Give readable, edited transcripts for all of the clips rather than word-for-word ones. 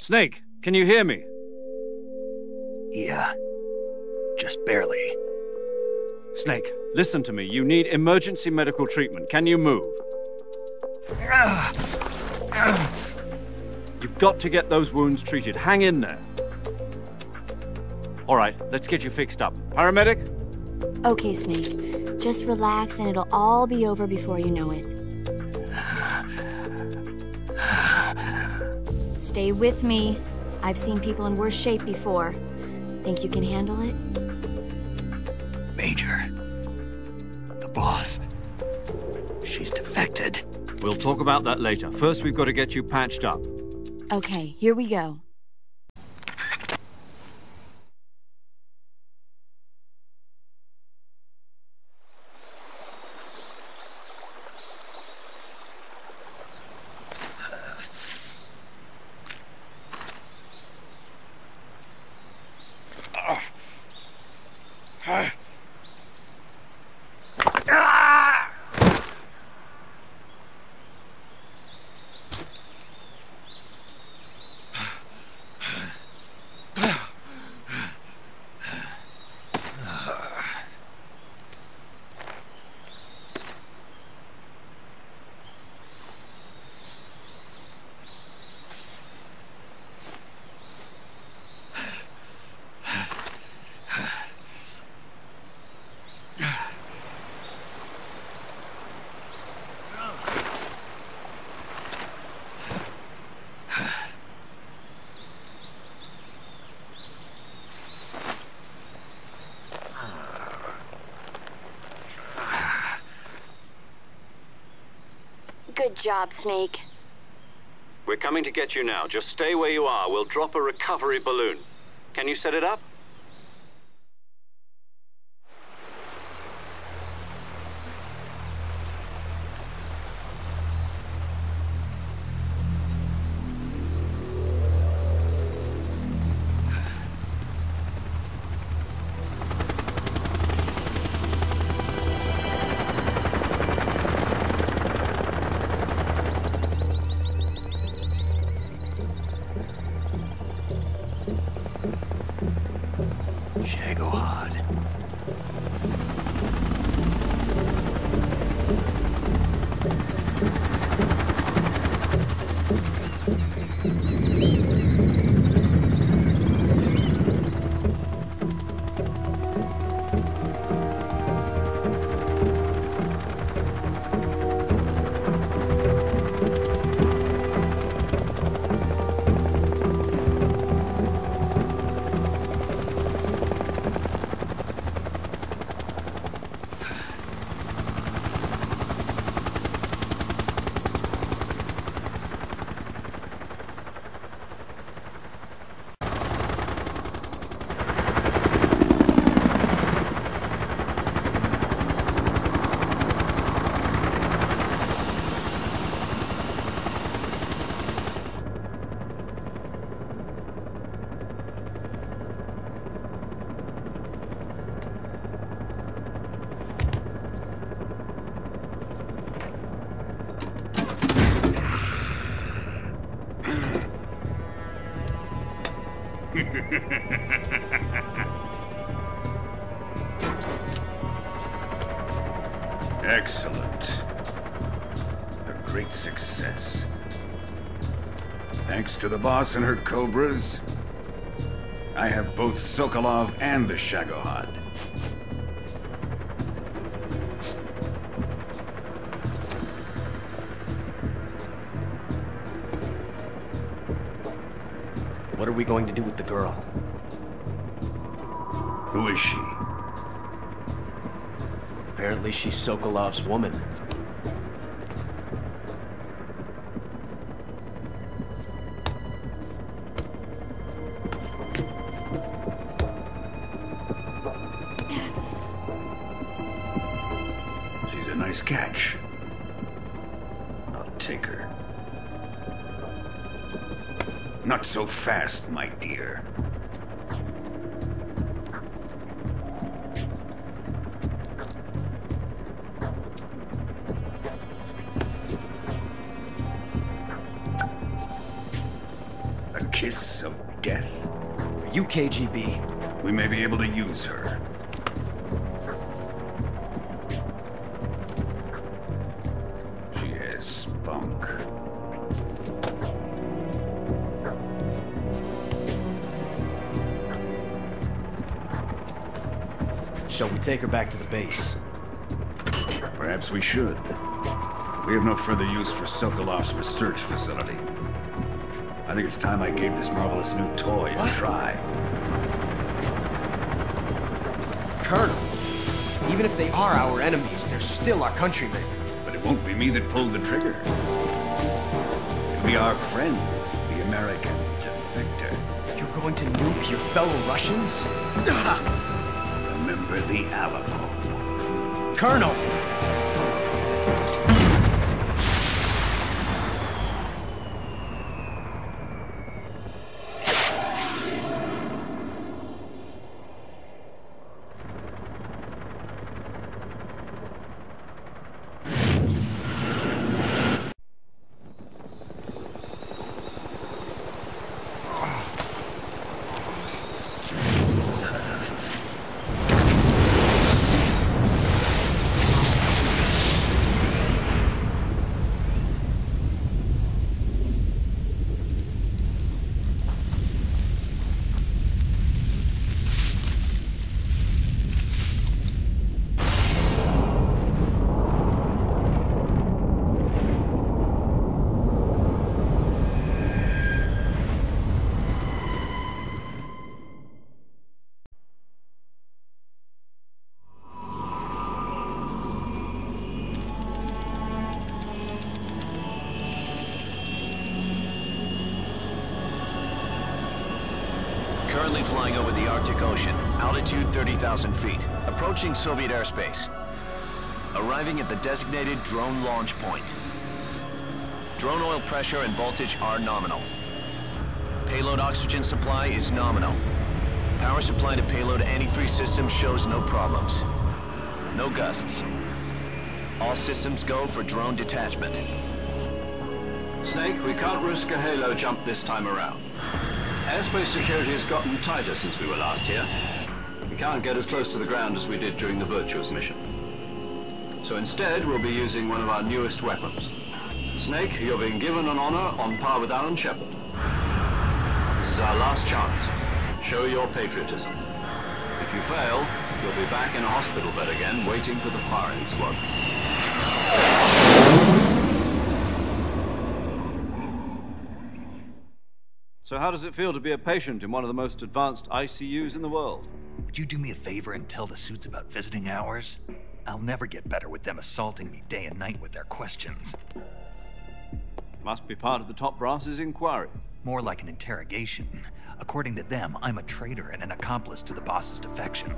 Snake, can you hear me? Yeah, just barely. Snake, listen to me. You need emergency medical treatment. Can you move? You've got to get those wounds treated. Hang in there. All right, let's get you fixed up. Paramedic? Okay, Snake. Just relax and it'll all be over before you know it. Stay with me. I've seen people in worse shape before. Think you can handle it? Major. The boss. She's defected. We'll talk about that later. First, we've got to get you patched up. Okay, here we go. Good job, Snake. We're coming to get you now. Just stay where you are. We'll drop a recovery balloon. Can you set it up? Excellent. A great success. Thanks to the boss and her cobras, I have both Sokolov and the Shagohod. What are we going to do with the girl? Who is she? Apparently she's Sokolov's woman. She's a nice catch. I'll take her. Not so fast, my dear. A kiss Geth? Are you KGB? We may be able to use her. She has spunk. Shall we take her back to the base? Perhaps we should. We have no further use for Sokolov's research facility. I think it's time I gave this marvelous new toy a try. Colonel, even if they are our enemies, they're still our countrymen. But it won't be me that pulled the trigger. It'll be our friend, the American defector. You're going to nuke your fellow Russians? Remember the Alamo. Colonel! Currently flying over the Arctic Ocean, altitude 30,000 feet, approaching Soviet airspace. Arriving at the designated drone launch point. Drone oil pressure and voltage are nominal. Payload oxygen supply is nominal. Power supply to payload antifreeze system shows no problems. No gusts. All systems go for drone detachment. Snake, we can't risk a halo jump this time around. Airspace security has gotten tighter since we were last here. We can't get as close to the ground as we did during the Virtuous mission. So instead, we'll be using one of our newest weapons. Snake, you're being given an honor on par with Alan Shepard. This is our last chance. Show your patriotism. If you fail, you'll be back in a hospital bed again, waiting for the firing squad. So how does it feel to be a patient in one of the most advanced ICUs in the world? Would you do me a favor and tell the suits about visiting hours? I'll never get better with them assaulting me day and night with their questions. Must be part of the top brass's inquiry. More like an interrogation. According to them, I'm a traitor and an accomplice to the boss's defection.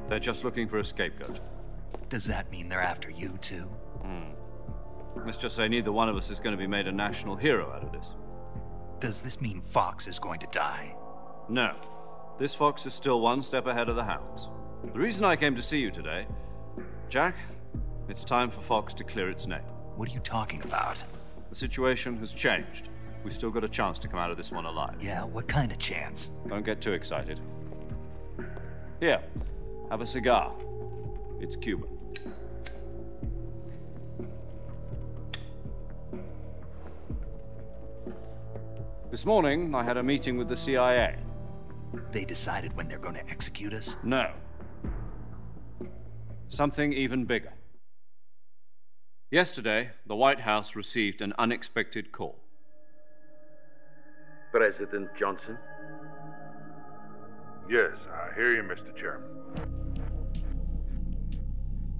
They're just looking for a scapegoat. Does that mean they're after you, too? Let's just say neither one of us is going to be made a national hero out of this. Does this mean Fox is going to die? No. This fox is still one step ahead of the hounds. The reason I came to see you today, Jack, it's time for Fox to clear its name. What are you talking about? The situation has changed. We've still got a chance to come out of this one alive. Yeah, what kind of chance? Don't get too excited. Here, have a cigar. It's Cuban. This morning, I had a meeting with the CIA. They decided when they're going to execute us? No. Something even bigger. Yesterday, the White House received an unexpected call. President Johnson? Yes, I hear you, Mr. Chairman.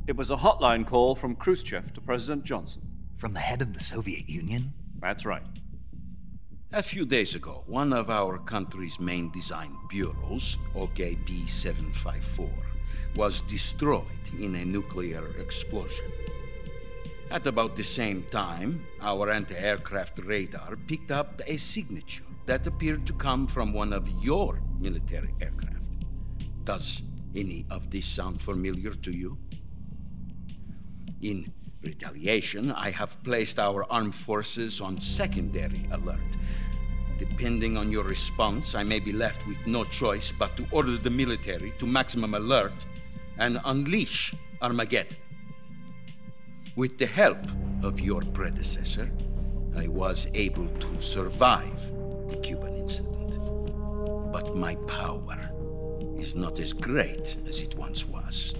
It was a hotline call from Khrushchev to President Johnson. From the head of the Soviet Union? That's right. A few days ago, one of our country's main design bureaus, OKB 754, was destroyed in a nuclear explosion. At about the same time, our anti-aircraft radar picked up a signature that appeared to come from one of your military aircraft. Does any of this sound familiar to you? In retaliation, I have placed our armed forces on secondary alert. Depending on your response, I may be left with no choice but to order the military to maximum alert and unleash Armageddon. With the help of your predecessor, I was able to survive the Cuban incident. But my power is not as great as it once was.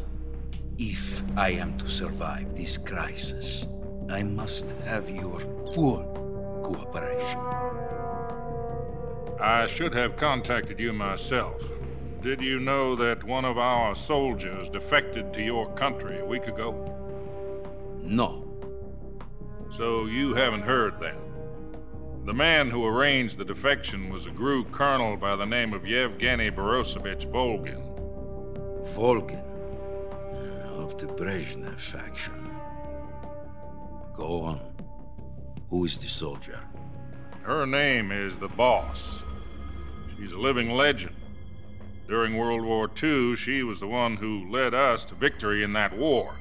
If I am to survive this crisis, I must have your full cooperation. I should have contacted you myself. Did you know that one of our soldiers defected to your country a week ago? No. So you haven't heard then. The man who arranged the defection was a GRU colonel by the name of Yevgeny Borosovich Volgin. Volgin? Of the Brezhnev faction. Go on. Who is the soldier? Her name is the Boss. She's a living legend. During World War II, she was the one who led us to victory in that war.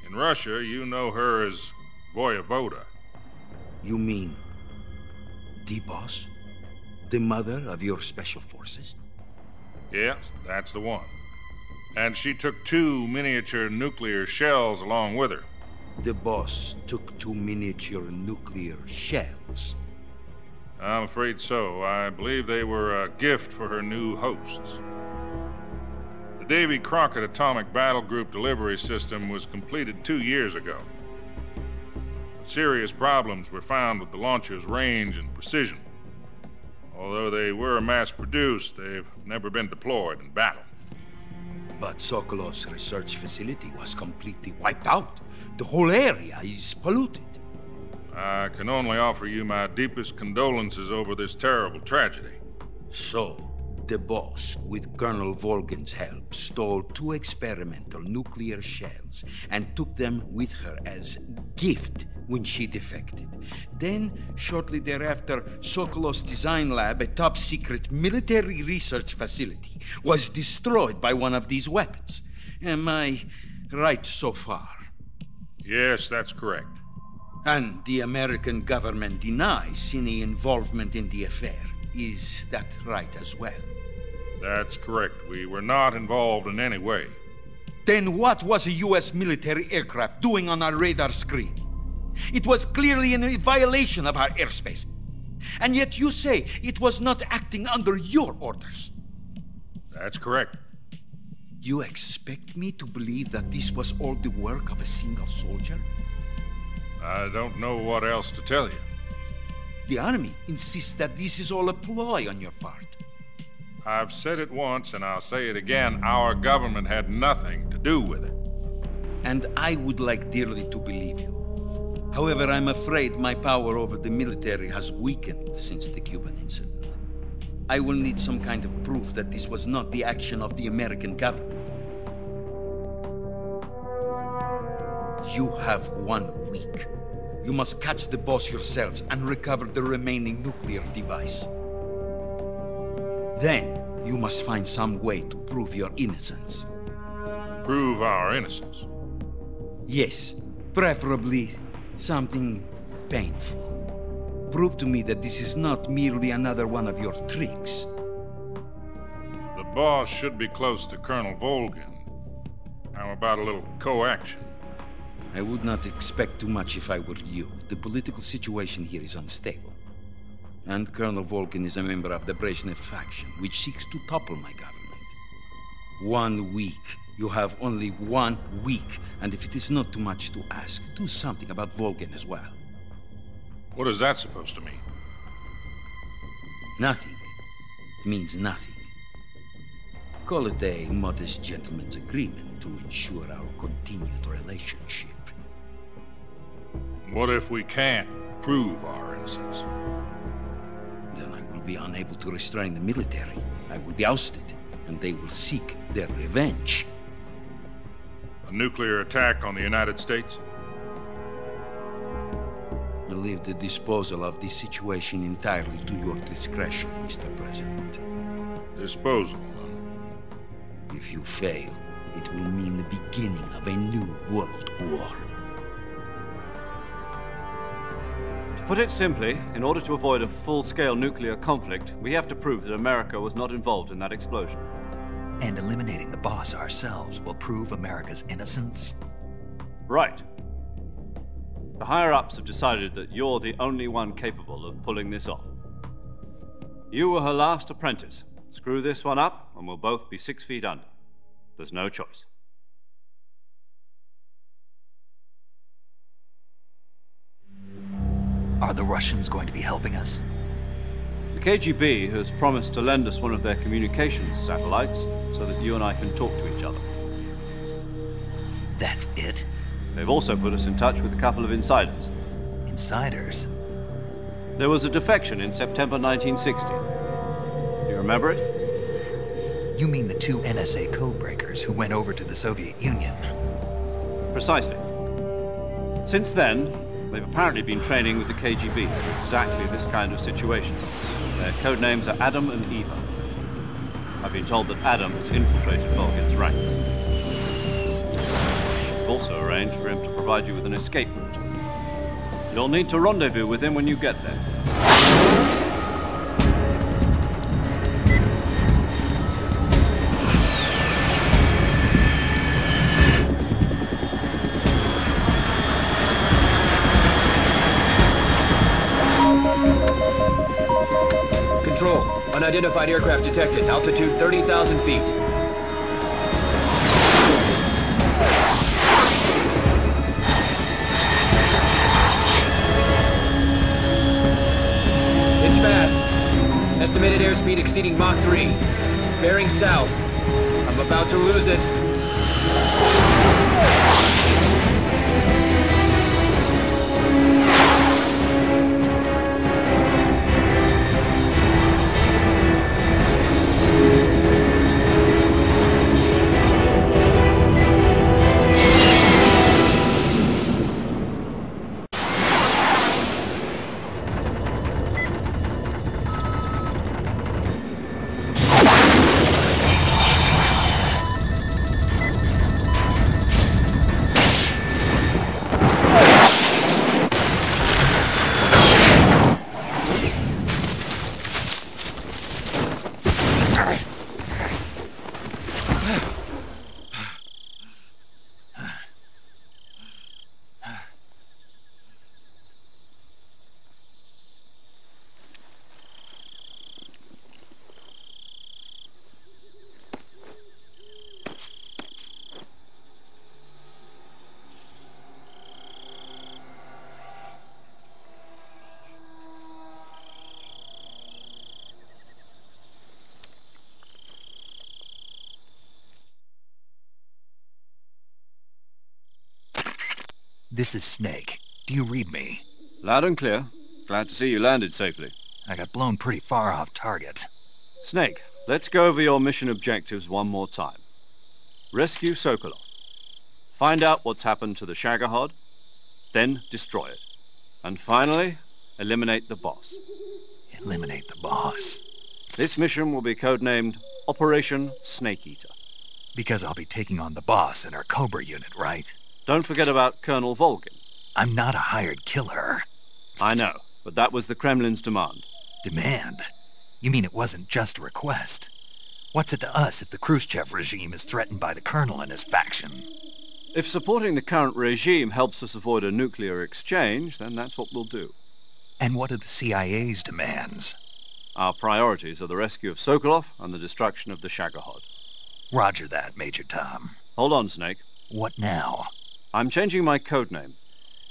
In Russia, you know her as Voyevoda. You mean the Boss? The mother of your special forces? Yes, that's the one. And she took 2 miniature nuclear shells along with her. The Boss took 2 miniature nuclear shells. I'm afraid so. I believe they were a gift for her new hosts. The Davy Crockett Atomic Battle Group delivery system was completed 2 years ago. But serious problems were found with the launcher's range and precision. Although they were mass-produced, they've never been deployed in battle. But Sokolov's research facility was completely wiped out. The whole area is polluted. I can only offer you my deepest condolences over this terrible tragedy. So, the Boss, with Colonel Volgin's help, stole 2 experimental nuclear shells and took them with her as gift when she defected. Then, shortly thereafter, Sokolov's design lab, a top-secret military research facility, was destroyed by one of these weapons. Am I right so far? Yes, that's correct. And the American government denies any involvement in the affair. Is that right as well? That's correct. We were not involved in any way. Then what was a U.S. military aircraft doing on our radar screen? It was clearly in violation of our airspace. And yet you say it was not acting under your orders. That's correct. You expect me to believe that this was all the work of a single soldier? I don't know what else to tell you. The Army insists that this is all a ploy on your part. I've said it once, and I'll say it again. Our government had nothing to do with it. And I would like dearly to believe you. However, I'm afraid my power over the military has weakened since the Cuban incident. I will need some kind of proof that this was not the action of the American government. You have 1 week. You must catch the Boss yourselves and recover the remaining nuclear device. Then, you must find some way to prove your innocence. Prove our innocence? Yes, preferably something painful. Prove to me that this is not merely another one of your tricks. The Boss should be close to Colonel Volgin. How about a little co-action? I would not expect too much if I were you. The political situation here is unstable. And Colonel Volgin is a member of the Brezhnev faction, which seeks to topple my government. 1 week. You have only 1 week. And if it is not too much to ask, do something about Volgin as well. What is that supposed to mean? Nothing. It means nothing. Call it a modest gentleman's agreement to ensure our continued relationship. What if we can't prove our innocence? Then I will be unable to restrain the military. I will be ousted, and they will seek their revenge. A nuclear attack on the United States? I leave the disposal of this situation entirely to your discretion, Mr. President. Disposal? If you fail, it will mean the beginning of a new world war. Put it simply, in order to avoid a full-scale nuclear conflict, we have to prove that America was not involved in that explosion. And eliminating the boss ourselves will prove America's innocence? Right. The higher-ups have decided that you're the only one capable of pulling this off. You were her last apprentice. Screw this one up, and we'll both be 6 feet under. There's no choice. Are the Russians going to be helping us? The KGB has promised to lend us one of their communications satellites so that you and I can talk to each other. That's it? They've also put us in touch with a couple of insiders. Insiders? There was a defection in September 1960. Do you remember it? You mean the 2 NSA codebreakers who went over to the Soviet Union? Precisely. Since then, they've apparently been training with the KGB for exactly this kind of situation. Their codenames are Adam and Eva. I've been told that Adam has infiltrated Volgin's ranks. We've also arranged for him to provide you with an escape route. You'll need to rendezvous with him when you get there. Control. Unidentified aircraft detected. Altitude 30,000 feet. It's fast. Estimated airspeed exceeding Mach 3. Bearing south. I'm about to lose it. This is Snake. Do you read me? Loud and clear. Glad to see you landed safely. I got blown pretty far off target. Snake, let's go over your mission objectives one more time. Rescue Sokolov. Find out what's happened to the Shagohod, then destroy it. And finally, eliminate the boss. Eliminate the boss? This mission will be codenamed Operation Snake Eater. Because I'll be taking on the boss in our Cobra unit, right? Don't forget about Colonel Volgin. I'm not a hired killer. I know, but that was the Kremlin's demand. Demand? You mean it wasn't just a request? What's it to us if the Khrushchev regime is threatened by the Colonel and his faction? If supporting the current regime helps us avoid a nuclear exchange, then that's what we'll do. And what are the CIA's demands? Our priorities are the rescue of Sokolov and the destruction of the Shagohod. Roger that, Major Tom. Hold on, Snake. What now? I'm changing my codename.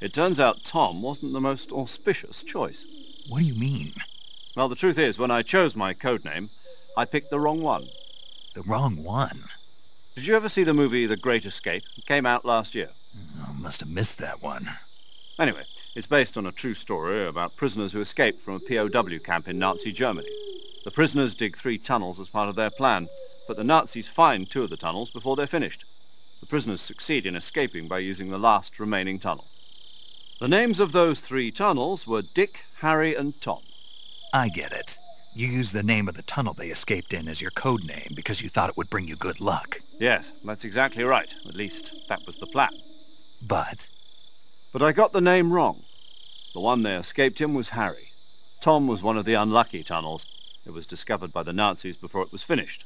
It turns out Tom wasn't the most auspicious choice. What do you mean? Well, the truth is, when I chose my codename, I picked the wrong one. The wrong one? Did you ever see the movie The Great Escape? It came out last year. I must have missed that one. Anyway, it's based on a true story about prisoners who escaped from a POW camp in Nazi Germany. The prisoners dig 3 tunnels as part of their plan, but the Nazis find 2 of the tunnels before they're finished. The prisoners succeed in escaping by using the last remaining tunnel. The names of those 3 tunnels were Dick, Harry, and Tom. I get it. You used the name of the tunnel they escaped in as your code name because you thought it would bring you good luck. Yes, that's exactly right. At least, that was the plan. But I got the name wrong. The one they escaped in was Harry. Tom was one of the unlucky tunnels. It was discovered by the Nazis before it was finished.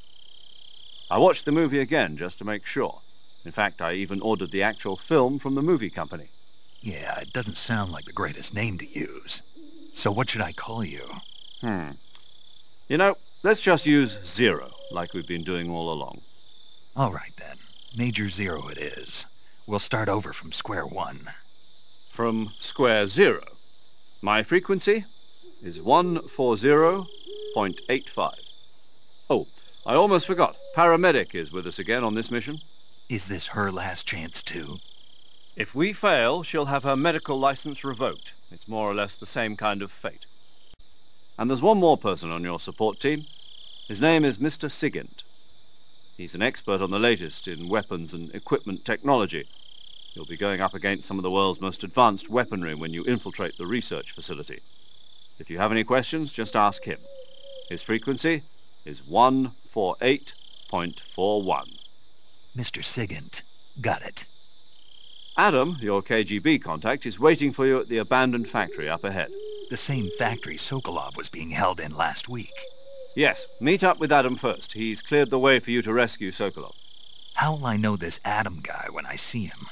I watched the movie again just to make sure. In fact, I even ordered the actual film from the movie company. Yeah, it doesn't sound like the greatest name to use. So what should I call you? You know, let's just use Zero, like we've been doing all along. All right, then. Major Zero it is. We'll start over from square one. From square zero. My frequency is 140.85. Oh, I almost forgot. Paramedic is with us again on this mission. Is this her last chance, too? If we fail, she'll have her medical license revoked. It's more or less the same kind of fate. And there's one more person on your support team. His name is Mr. Sigint. He's an expert on the latest in weapons and equipment technology. You'll be going up against some of the world's most advanced weaponry when you infiltrate the research facility. If you have any questions, just ask him. His frequency is 148.41. Mr. Sigint. Got it. Adam, your KGB contact, is waiting for you at the abandoned factory up ahead. The same factory Sokolov was being held in last week. Yes, meet up with Adam first. He's cleared the way for you to rescue Sokolov. How'll I know this Adam guy when I see him?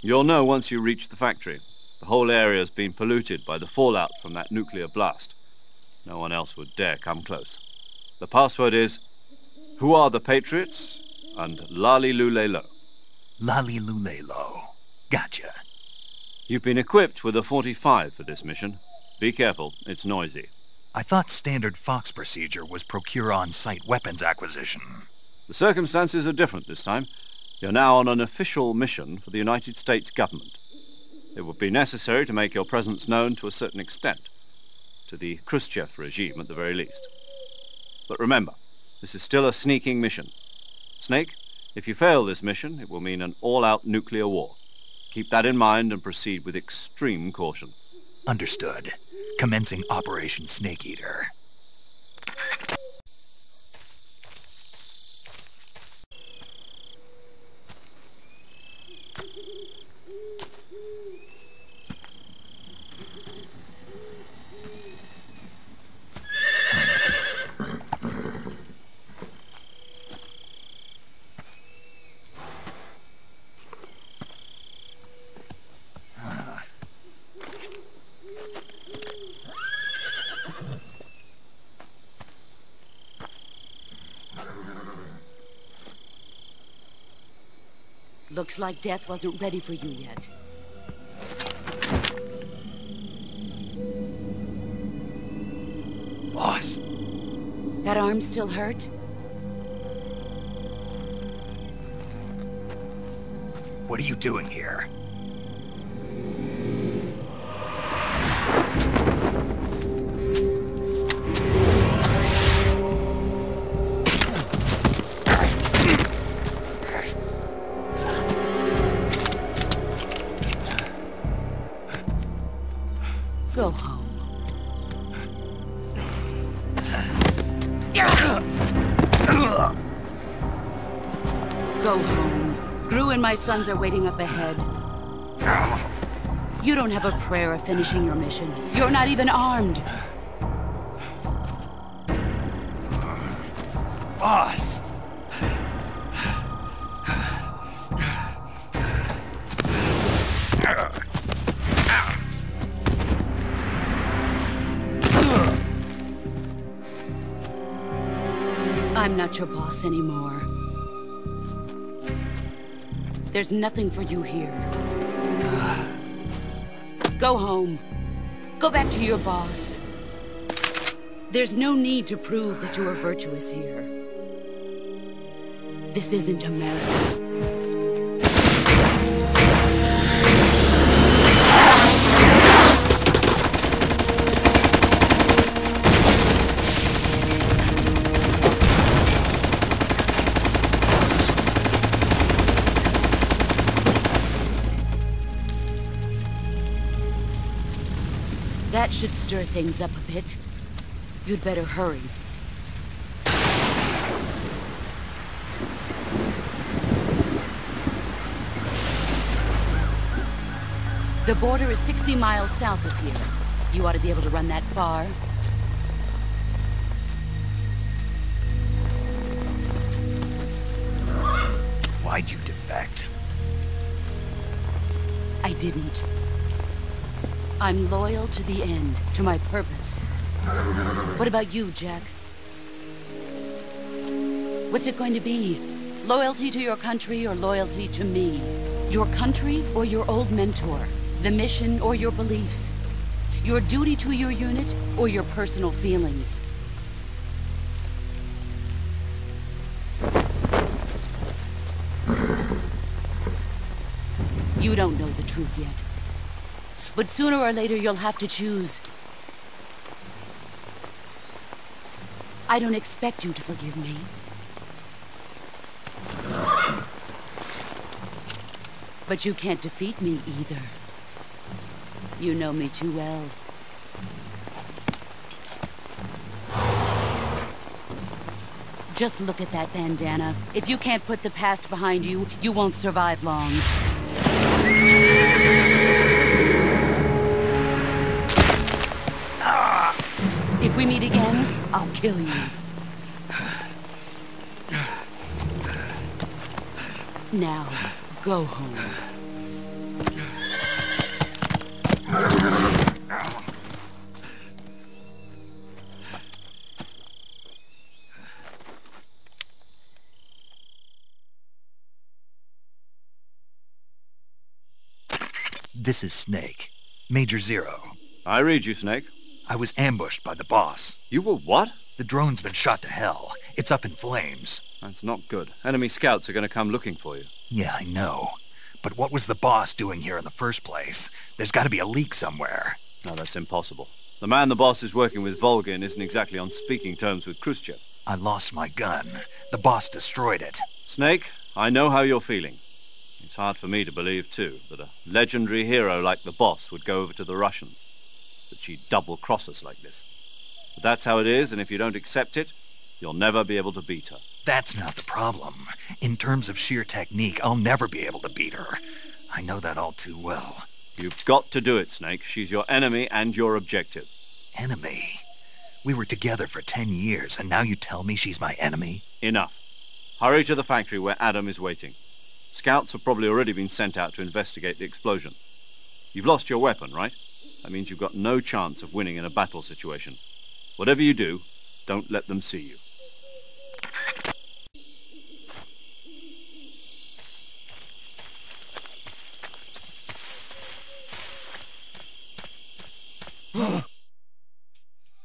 You'll know once you reach the factory. The whole area's been polluted by the fallout from that nuclear blast. No one else would dare come close. The password is, "Who are the Patriots?" and "Lali Lule Lo." Lali Lule Lo. Gotcha. You've been equipped with a 45 for this mission. Be careful, it's noisy. I thought standard Fox procedure was procure on-site weapons acquisition. The circumstances are different this time. You're now on an official mission for the United States government. It would be necessary to make your presence known to a certain extent, to the Khrushchev regime at the very least. But remember, this is still a sneaking mission. Snake, if you fail this mission, it will mean an all-out nuclear war. Keep that in mind and proceed with extreme caution. Understood. Commencing Operation Snake Eater. Looks like death wasn't ready for you yet. Boss. That arm still hurt? What are you doing here? Go home. Go home. Gru and my sons are waiting up ahead. You don't have a prayer of finishing your mission. You're not even armed. Boss! I'm not your boss anymore. There's nothing for you here. Go home. Go back to your boss. There's no need to prove that you are virtuous here. This isn't America. That should stir things up a bit. You'd better hurry. The border is 60 miles south of here. You ought to be able to run that far. Why'd you defect? I didn't. I'm loyal to the end, to my purpose. What about you, Jack? What's it going to be? Loyalty to your country or loyalty to me? Your country or your old mentor? The mission or your beliefs? Your duty to your unit or your personal feelings? You don't know the truth yet. But sooner or later you'll have to choose. I don't expect you to forgive me. But you can't defeat me either. You know me too well. Just look at that bandana. If you can't put the past behind you, you won't survive long. If we meet again, I'll kill you. Now, go home. This is Snake. Major Zero. I read you, Snake. I was ambushed by the boss. You were what? The drone's been shot to hell. It's up in flames. That's not good. Enemy scouts are going to come looking for you. Yeah, I know. But what was the boss doing here in the first place? There's got to be a leak somewhere. No, that's impossible. The man the boss is working with, Volgin, isn't exactly on speaking terms with Khrushchev. I lost my gun. The boss destroyed it. Snake, I know how you're feeling. It's hard for me to believe, too, that a legendary hero like the boss would go over to the Russians. That she'd double-cross us like this. But that's how it is, and if you don't accept it, you'll never be able to beat her. That's not the problem. In terms of sheer technique, I'll never be able to beat her. I know that all too well. You've got to do it, Snake. She's your enemy and your objective. Enemy? We were together for 10 years, and now you tell me she's my enemy? Enough. Hurry to the factory where Adam is waiting. Scouts have probably already been sent out to investigate the explosion. You've lost your weapon, right? That means you've got no chance of winning in a battle situation. Whatever you do, don't let them see you.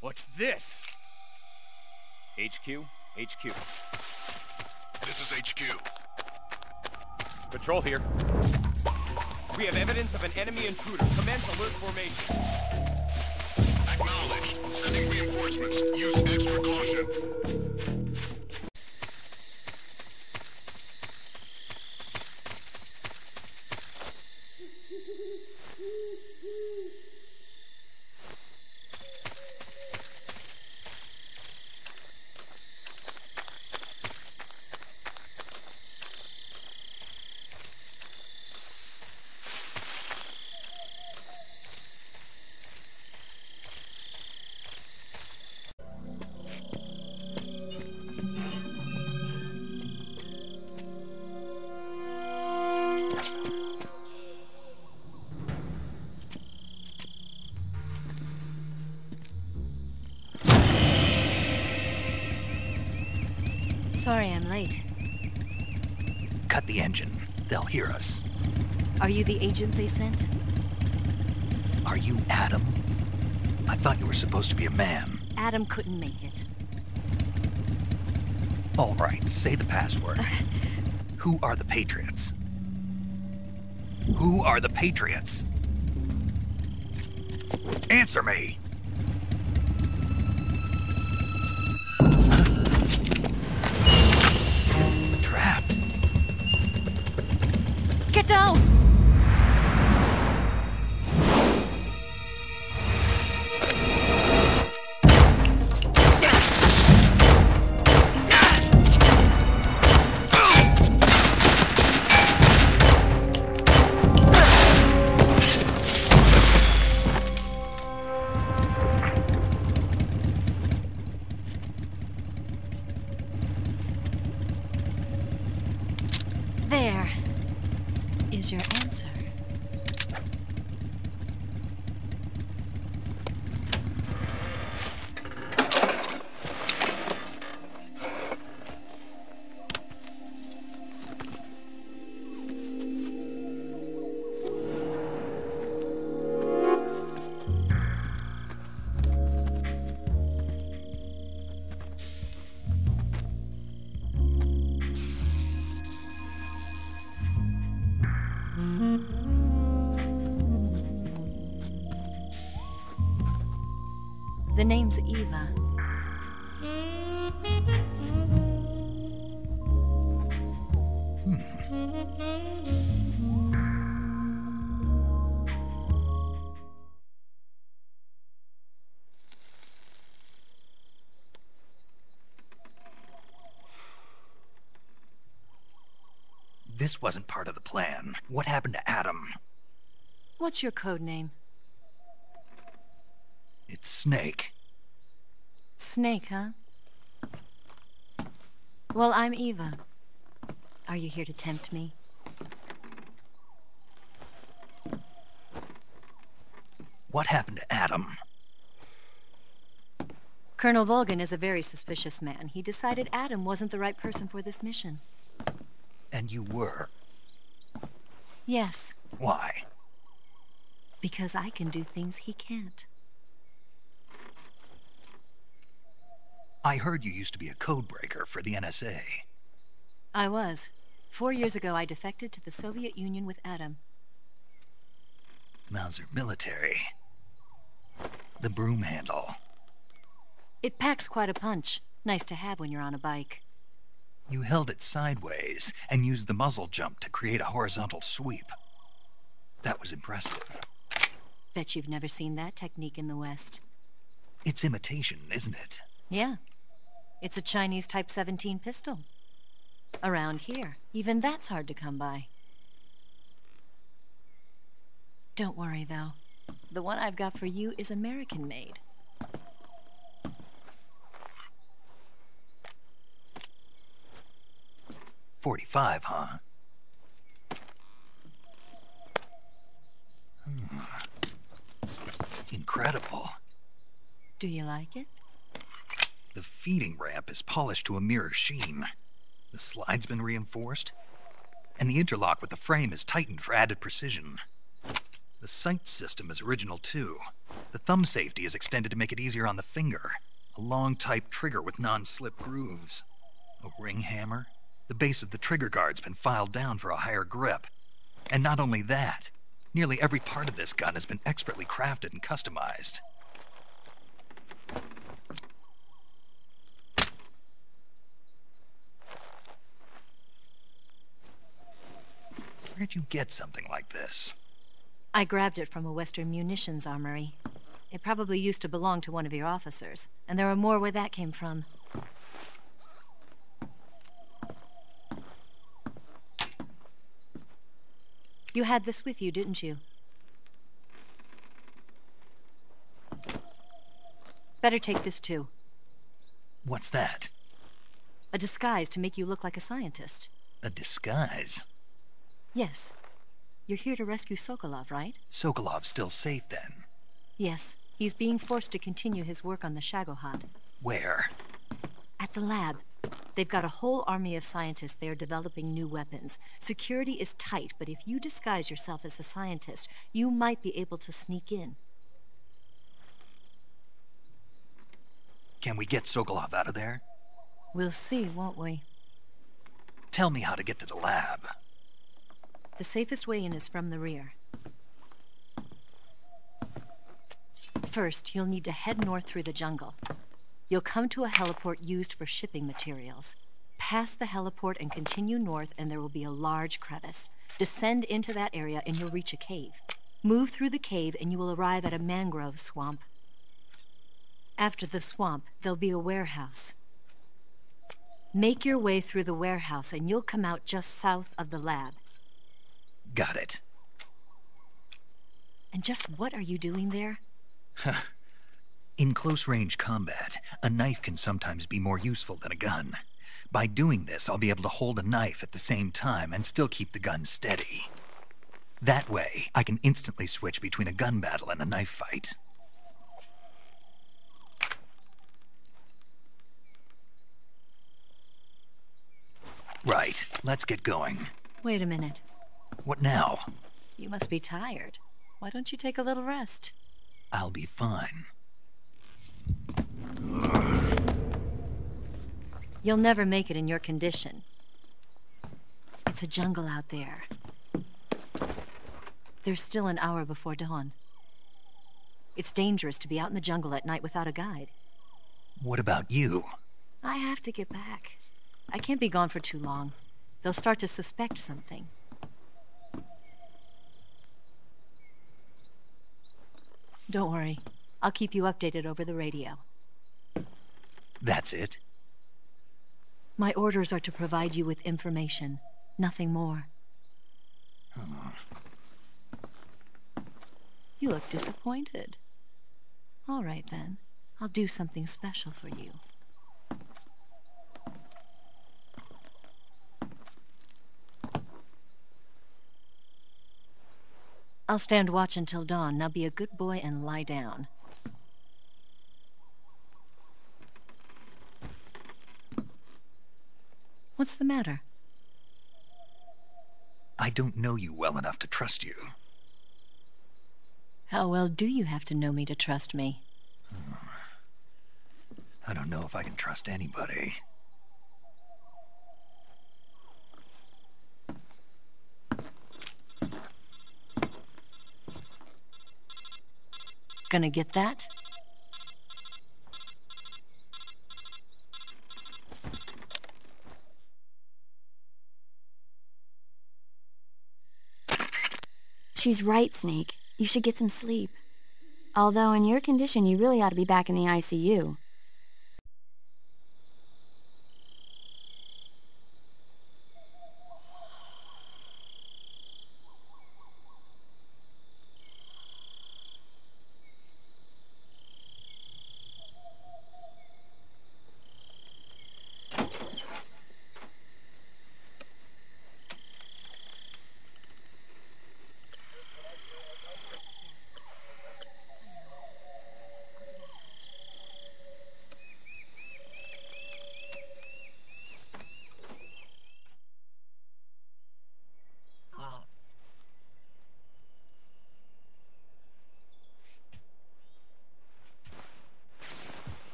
What's this? HQ? HQ. This is HQ. Patrol here. We have evidence of an enemy intruder. Commence alert formation. Acknowledged. Sending reinforcements. Use extra caution. Sorry I'm late. Cut the engine. They'll hear us. Are you the agent they sent? Are you Adam? I thought you were supposed to be a man. Adam couldn't make it. All right, say the password. Who are the Patriots? Who are the Patriots? Answer me! Trapped. Get down! There is your answer. The name's Eva. This wasn't part of the plan. What happened to Adam? What's your code name? It's Snake. Snake, huh? Well, I'm Eva. Are you here to tempt me? What happened to Adam? Colonel Volgan is a very suspicious man. He decided Adam wasn't the right person for this mission. And you were? Yes. Why? Because I can do things he can't. I heard you used to be a codebreaker for the NSA. I was. 4 years ago, I defected to the Soviet Union with Adam. Mauser military. The broom handle. It packs quite a punch. Nice to have when you're on a bike. You held it sideways and used the muzzle jump to create a horizontal sweep. That was impressive. Bet you've never seen that technique in the West. It's imitation, isn't it? Yeah. It's a Chinese Type 17 pistol. Around here, even that's hard to come by. Don't worry, though. The one I've got for you is American-made. .45, huh? Incredible. Do you like it? The feeding ramp is polished to a mirror sheen. The slide's been reinforced, and the interlock with the frame is tightened for added precision. The sight system is original too. The thumb safety is extended to make it easier on the finger. A long type trigger with non-slip grooves. A ring hammer. The base of the trigger guard's been filed down for a higher grip. And not only that, nearly every part of this gun has been expertly crafted and customized. Where'd you get something like this? I grabbed it from a Western munitions armory. It probably used to belong to one of your officers, and there are more where that came from. You had this with you, didn't you? Better take this too. What's that? A disguise to make you look like a scientist. A disguise? Yes. You're here to rescue Sokolov, right? Sokolov's still safe, then? Yes. He's being forced to continue his work on the Shagohod. Where? At the lab. They've got a whole army of scientists there developing new weapons. Security is tight, but if you disguise yourself as a scientist, you might be able to sneak in. Can we get Sokolov out of there? We'll see, won't we? Tell me how to get to the lab. The safest way in is from the rear. First, you'll need to head north through the jungle. You'll come to a heliport used for shipping materials. Pass the heliport and continue north, and there will be a large crevice. Descend into that area and you'll reach a cave. Move through the cave and you will arrive at a mangrove swamp. After the swamp, there'll be a warehouse. Make your way through the warehouse and you'll come out just south of the lab. Got it. And just what are you doing there? In close-range combat, a knife can sometimes be more useful than a gun. By doing this, I'll be able to hold a knife at the same time and still keep the gun steady. That way, I can instantly switch between a gun battle and a knife fight. Right, let's get going. Wait a minute. What now? You must be tired. Why don't you take a little rest? I'll be fine. You'll never make it in your condition. It's a jungle out there. There's still an hour before dawn. It's dangerous to be out in the jungle at night without a guide. What about you? I have to get back. I can't be gone for too long. They'll start to suspect something. Don't worry. I'll keep you updated over the radio. That's it? My orders are to provide you with information. Nothing more. Oh. You look disappointed. All right, then. I'll do something special for you. I'll stand watch until dawn. Now be a good boy and lie down. What's the matter? I don't know you well enough to trust you. How well do you have to know me to trust me? I don't know if I can trust anybody. Gonna get that? She's right, Snake. You should get some sleep. Although in your condition, you really ought to be back in the ICU.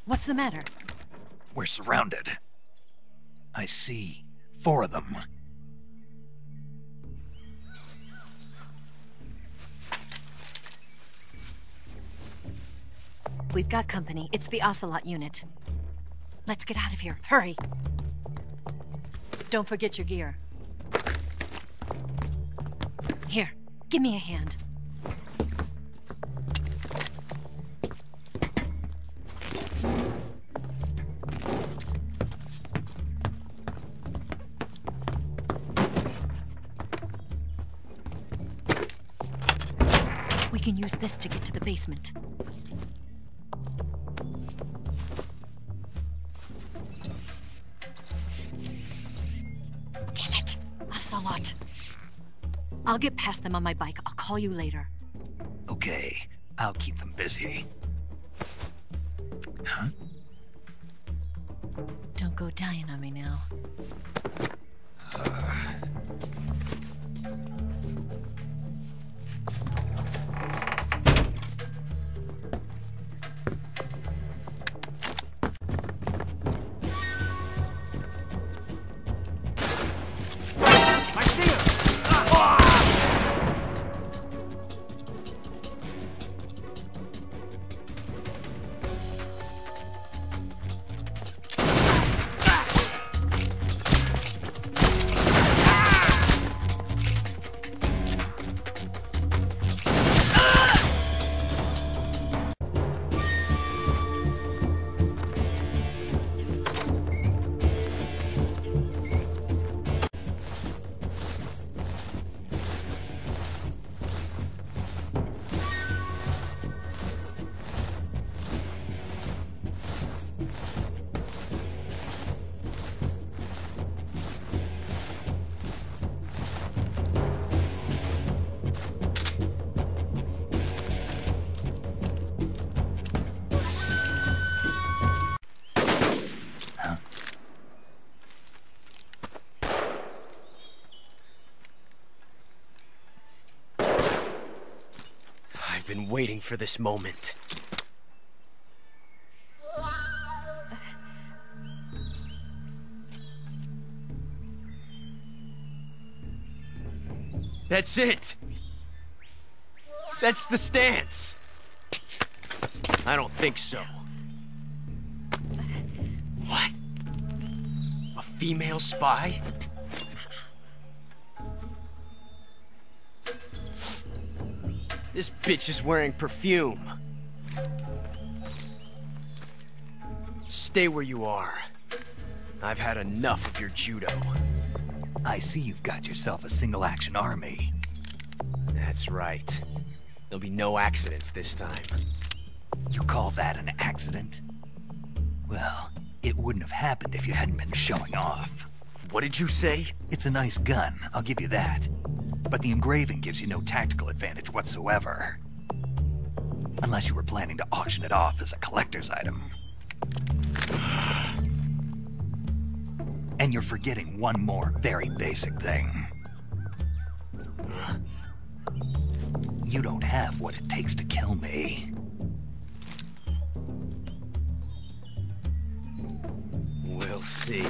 What's the matter? We're surrounded. I see 4 of them. We've got company. It's the Ocelot unit. Let's get out of here. Hurry! Don't forget your gear. Here, give me a hand. We can use this to get to the basement. Damn it! Ocelot! I'll get past them on my bike. I'll call you later. Okay, I'll keep them busy. Huh? Don't go dying on me now. I've been waiting for this moment. That's it! That's the stance! I don't think so. What? A female spy? This bitch is wearing perfume. Stay where you are. I've had enough of your judo. I see you've got yourself a single-action army. That's right. There'll be no accidents this time. You call that an accident? Well, it wouldn't have happened if you hadn't been showing off. What did you say? It's a nice gun, I'll give you that. But the engraving gives you no tactical advantage whatsoever. Unless you were planning to auction it off as a collector's item. And you're forgetting one more very basic thing. You don't have what it takes to kill me. We'll see.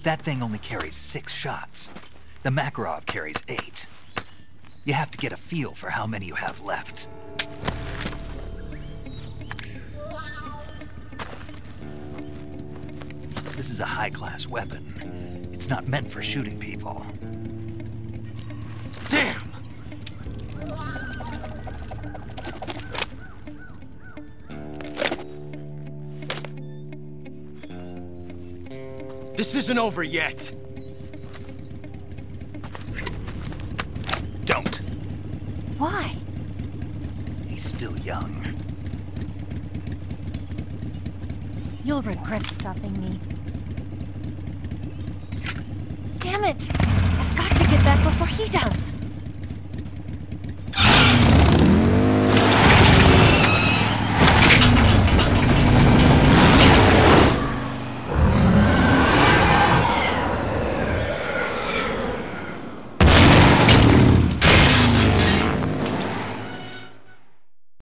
That thing only carries 6 shots. The Makarov carries 8. You have to get a feel for how many you have left. This is a high-class weapon. It's not meant for shooting people. Damn! This isn't over yet. Don't. Why? He's still young. You'll regret stopping me. Damn it! I've got to get back before he does.